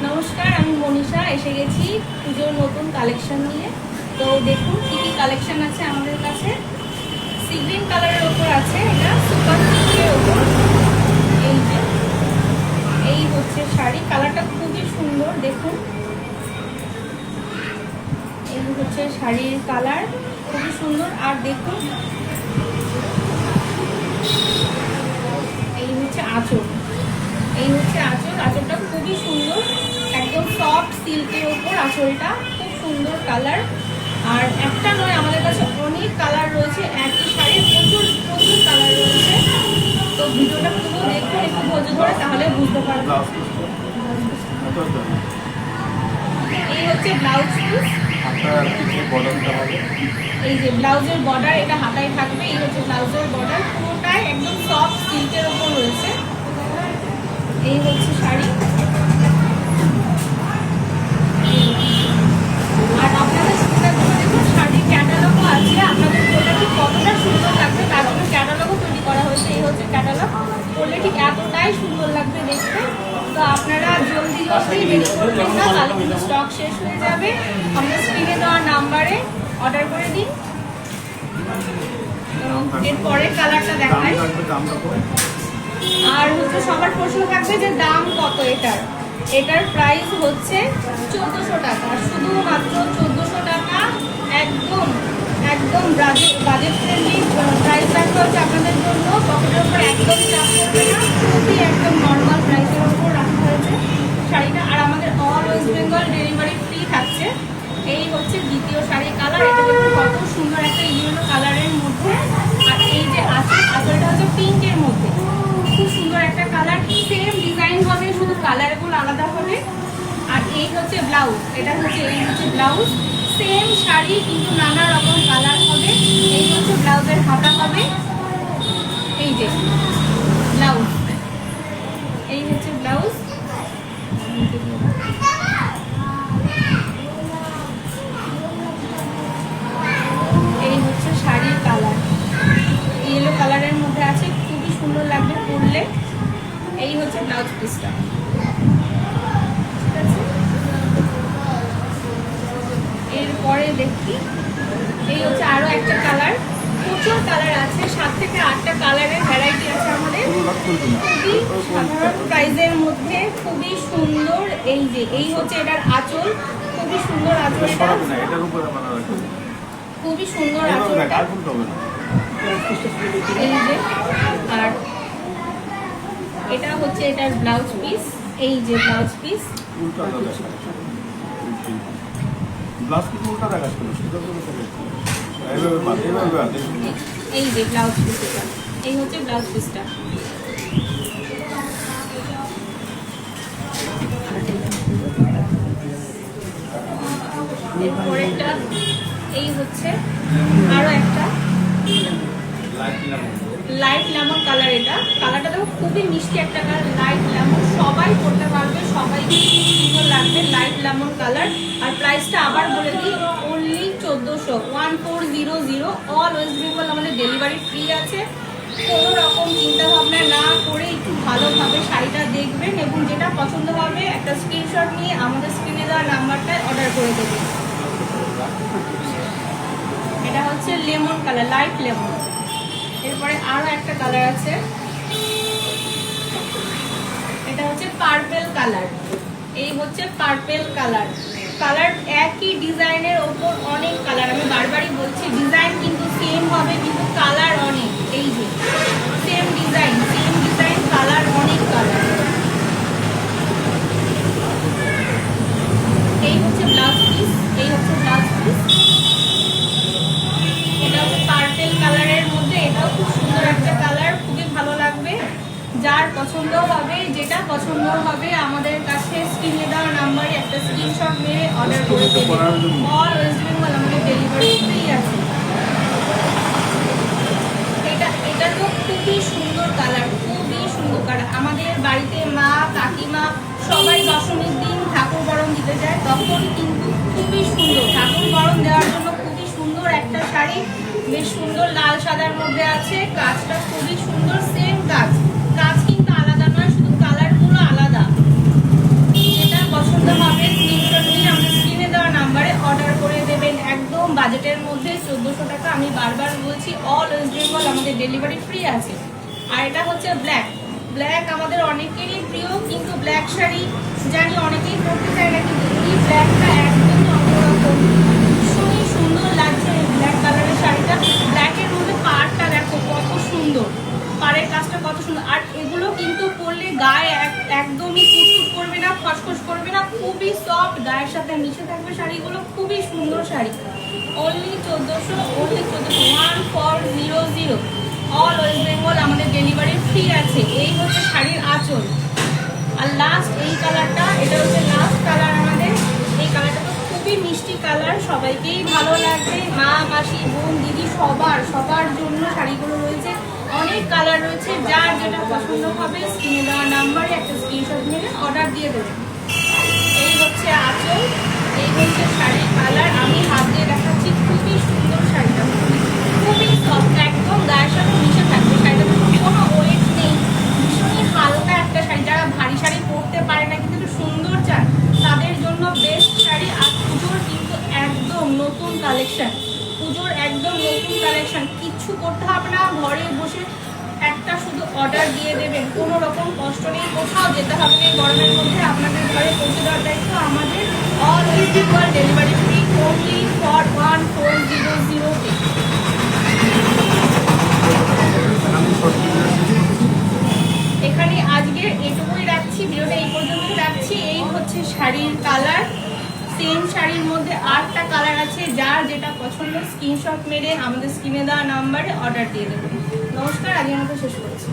নমস্কার, আমি মনীষা এসে গেছি পুজোর নতুন কালেকশন নিয়ে। তো দেখুন কি কি কালেকশন আছে আমাদের কাছে। সি গ্রিন কালারের ওপর আছে, এটা সুপার সিল্কের ওপর। এই যে এই হচ্ছে শাড়ি, কালারটা খুবই সুন্দর। দেখুন এই হচ্ছে শাড়ির কালার, খুবই সুন্দর। আর দেখুন এই হচ্ছে আঁচল, এই হচ্ছে আঁচল। আঁচলটা খুবই সুন্দর, একদম সফট সিল্কের ওপর আঁচলটা, খুব সুন্দর কালার। আর একটা নয়, আমাদের কাছে অনেক কালার রয়েছে, একই শাড়ির প্রচুর প্রচুর কালার রয়েছে। তো ভিডিওটা পুরো দেখুন একটু ধৈর্য ধরে, তাহলে বুঝতে পারবেন। এই হচ্ছে ব্লাউজ পিস, এই যে ব্লাউজের বর্ডার, এটা হাতায় থাকবে। এই হচ্ছে ব্লাউজের বর্ডার, পুরোটাই একদম সফট সিল্কের ওপর রয়েছে। এই হচ্ছে শাড়ি। আর আপনাদের সুবিধাগুলো দেখুন, শাড়ির ক্যাটালগও আছে, আপনাদের বললে ঠিক কতটা সুন্দর লাগবে তার জন্য ক্যাটালগও তৈরি করা হয়েছে। এই হচ্ছে ক্যাটালগ, বললে ঠিক এতটাই সুন্দর লাগবে দেখতে। তো আপনারা জলদি জলদি দেরি করবেন না, তাহলে কিন্তু স্টক শেষ হয়ে যাবে। আমরা স্ক্রিনে দেওয়া নাম্বারে অর্ডার করে দিন। এর পরের কালারটা দেখাই। আর হচ্ছে সবার প্রশ্ন থাকবে যে দাম কত এটার। এটার প্রাইস হচ্ছে 1400 টাকা, শুধুমাত্র 1400 টাকা। একদম একদম বাজেট ফ্রেন্ডলি প্রাইস রাখা হচ্ছে আপনাদের জন্য। পকেটের উপর একদম চাপ করবে না, খুবই একদম নর্মাল প্রাইসের উপর রাখা হয়েছে শাড়িটা। আর আমাদের all West Bengal delivery free থাকছে। এই হচ্ছে দ্বিতীয় শাড়ির কালার, এটা দেখুন কত সুন্দর একটা ইয়েলো কালারের মধ্যে। আর এই যে আঁচলটা হচ্ছে পিঙ্কের মধ্যে, খুব সুন্দর একটা কালার। সেম ডিজাইন হবে, শুধু কালারগুলো আলাদা হবে। আর এই হচ্ছে ব্লাউজ, এটা হচ্ছে এই হচ্ছে ব্লাউজ। সেম শাড়ি কিন্তু নানা রকম কালার হবে। এই হচ্ছে ব্লাউজের হাতা হবে, এই যে ব্লাউজ, এই হচ্ছে ব্লাউজ। এই হচ্ছে শাড়ির কালার, ইয়েলো কালারের মধ্যে আছে, খুবই সুন্দর লাগবে পরলে। এই হচ্ছে ব্লাউজ পিসটা, ঠিক আছে। এরপরে দেখি, এই হচ্ছে আরো একটা কালার। প্রচুর কালার আছে, 7 থেকে 8টা কালারের ভ্যারাইটি আছে আমাদের, খুবই সাধারণ প্রাইসের মধ্যে, খুবই সুন্দর। এই যে এই হচ্ছে এটার আঁচল, খুবই সুন্দর আঁচলটা, খুবই সুন্দর আঁচলটা। এই যে, আর এটা হচ্ছে এটার ব্লাউজ পিস, এই যে ব্লাউজ পিস। এই যে ব্লাউজ পিসটা, এই হচ্ছে ব্লাউজ পিসটা। এরপরেরটা এই হচ্ছে আরো একটা লাইট লেমন কালার। এটা কালারটা দেখো খুবই মিষ্টি একটা কালার, লাইট লেমন, সবাই পড়তে পারবে, সবাই সুন্দর লাগবে, লাইট লেমন কালার। আর প্রাইসটা আবার বলে দিই, অনলি 1400, 1400। অল ওয়েস্ট বেঙ্গল আমাদের ডেলিভারি ফ্রি আছে। কোনো রকম চিন্তা ভাবনা না করে একটু ভালোভাবে শাড়িটা দেখবেন, এবং যেটা পছন্দ হবে একটা স্ক্রিনশট নিয়ে আমাদের স্ক্রিনে দেওয়া নাম্বারটায় অর্ডার করে দেবেন। এটা হচ্ছে লেমন কালার, লাইট লেমন। এরপরে আরো একটা কালার আছে, এটা হচ্ছে পার্পেল কালার। এই হচ্ছে পার্পেল কালার, কালার একই ডিজাইনের ওপর অনেক কালার। আমি বারবারই বলছি, ডিজাইন কিন্তু সেম হবে, কিন্তু কালার অনেক। এই যে সেম ডিজাইন, কালার অনেক কালার। এই হচ্ছে ব্লাউজ পিস, এই হচ্ছে ব্লাউজ পিস। এটা হচ্ছে পার্পেল কালারের মধ্যে, এটাও খুব সুন্দর একটা কালার, খুবই ভালো লাগবে। যার পছন্দ হবে, যেটা পছন্দ হবে, আমাদের কাছে স্ক্রিনে দেওয়া নাম্বারে একটা স্ক্রিনশট মেরে অর্ডার করে দেবেন। অল ওয়েস্ট বেঙ্গল আমাদের ডেলিভারি ফ্রি আছে। এটা তো খুবই সুন্দর কালার, খুবই সুন্দর কালার। আমাদের বাড়িতে মা কাকিমা সবাই দশমীর দিন ঠাকুর বরণ দিতে যায়, তখন কিন্তু খুবই সুন্দর ঠাকুর বরণ দেওয়ার জন্য খুবই সুন্দর একটা শাড়ি, বেশ সুন্দর লাল সাদার মধ্যে আছে। কাজটা খুবই সুন্দর, সেম কাজ, কাজ কিন্তু আলাদা নয়, শুধু কালারগুলো আলাদা। যেটা পছন্দ আমাদের ডেলিভারি ফ্রি আছে। আর এটা হচ্ছে ব্ল্যাক। ব্ল্যাক আমাদের অনেকেরই প্রিয়, কিন্তু ব্ল্যাক শাড়ি জানি অনেকেই পরতে চায় না, কিন্তু এই ব্ল্যাকটা একদম অন্যরকম, ভীষণই সুন্দর লাগছে এই ব্ল্যাক কালারের শাড়িটা। ব্ল্যাকের মধ্যে পাড়টা দেখো কত সুন্দর, পাড়ের কাজটা কত সুন্দর। আর এগুলো কিন্তু পরলে গায়ে একদমই কুচকুচ করবে না, খসখস করবে না, খুবই সফট, গায়ের সাথে মিশে থাকবে শাড়িগুলো, খুবই সুন্দর sari. Only 1400, only 1400, all West Bengal আমাদের ডেলিভারি ফ্রি আছে। এই হচ্ছে শাড়ির আঁচল। আর লাস্ট এই কালারটা, এটা হচ্ছে লাস্ট কালার আমাদের। এই কালারটা তো খুবই মিষ্টি কালার, সবাইকেই ভালো লাগবে, মা মাসি বোন দিদি সবার জন্য শাড়িগুলো রয়েছে। অনেক কালার রয়েছে, যার যেটা পছন্দ হবে স্ক্রিনে দেওয়া নাম্বারে একটা স্ক্রিনশট নিয়ে অর্ডার দিয়ে দেবেন। এই হচ্ছে আঁচল, এই হচ্ছে শাড়ির কালার। আমি হাত দিয়ে দেখাচ্ছি, খুবই সুন্দর শাড়িটা, খুবই সফট, একদম গায়ের সাথে মিশে থাকবে। শাড়িটাতে কোনো ওয়েট নেই, ভীষণই হালকা একটা শাড়ি। যারা ভারী শাড়ি পরতে পারে না কিন্তু একটু সুন্দর চান, তাদের জন্য বেস্ট শাড়ি। আর পুজোর কিন্তু একদম নতুন কালেকশন, পুজোর একদম নতুন কালেকশন, কিচ্ছু করতে হবে না, ঘরে বসে একটা শুধু অর্ডার দিয়ে দেবেন, কোনো রকম কষ্ট নেই, কোথাও যেতে হবে না। গরমের মধ্যে আপনাদের ঘরে পৌঁছে দেওয়ার দায়িত্ব আমাদের। All West Bengal delivery free, only for 1400। এখানে আজকে এটুকুই রাখছি, ভিডিওটা এই পর্যন্ত রাখছি। এই হচ্ছে শাড়ির কালার, সেম শাড়ির মধ্যে 8টা কালার আছে, যার যেটা পছন্দ স্ক্রিনশট মেরে আমাদের স্ক্রিনে দেওয়া নাম্বারে অর্ডার দিয়ে দেবেন। নমস্কার, আজকের মতো শেষ করছি।